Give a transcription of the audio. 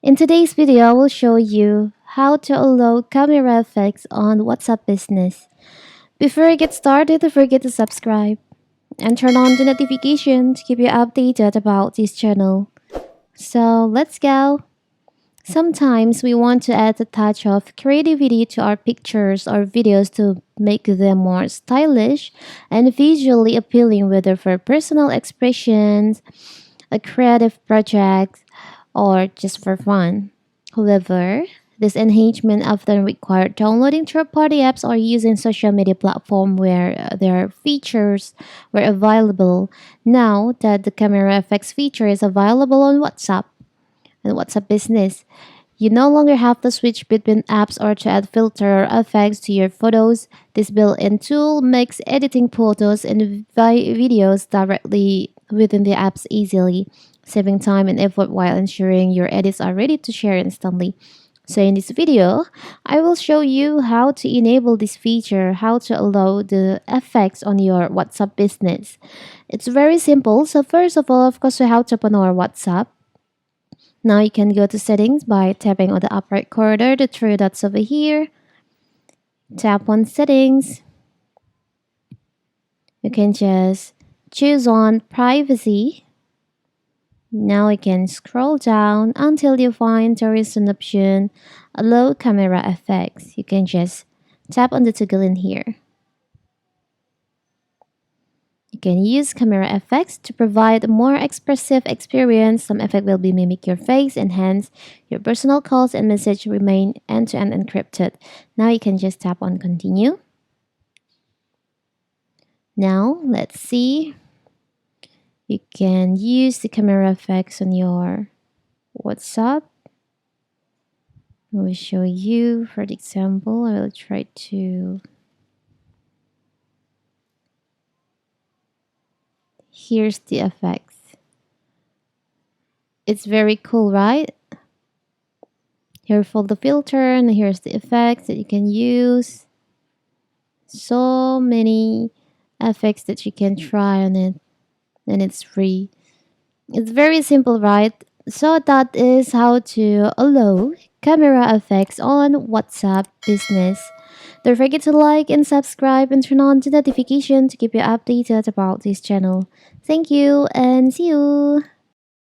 In today's video, I will show you how to allow camera effects on WhatsApp Business. Before I get started, don't forget to subscribe and turn on the notification to keep you updated about this channel. So let's go. Sometimes we want to add a touch of creativity to our pictures or videos to make them more stylish and visually appealing, whether for personal expressions, a creative project, or just for fun. However, this enhancement often requires downloading third-party apps or using social media platform where their features were available. Now that the camera effects feature is available on WhatsApp and WhatsApp Business, you no longer have to switch between apps or to add filter or effects to your photos. This built-in tool makes editing photos and videos directly within the apps easily, saving time and effort while ensuring your edits are ready to share instantly. So in this video, I will show you how to enable this feature, how to allow the effects on your WhatsApp business. It's very simple. So first of all, of course, we have to open our WhatsApp. Now you can go to settings by tapping on the upper right corner, the three dots over here. Tap on settings. You can just choose on privacy. Now you can scroll down until you find there is an option allow camera effects. You can just tap on the toggle in here. You can use camera effects to provide a more expressive experience. Some effect will be mimic your face, enhance your personal calls, and message remain end-to-end encrypted. Now you can just tap on continue. Now let's see. You can use the camera effects on your WhatsApp. I will show you for the example. I will try to. Here's the effects. It's very cool, right? Here for the filter, and here's the effects that you can use. So many effects that you can try on it, and it's free. It's very simple, right? So that is how to allow camera effects on WhatsApp Business. Don't forget to like and subscribe and turn on the notification to keep you updated about this channel. Thank you and see you!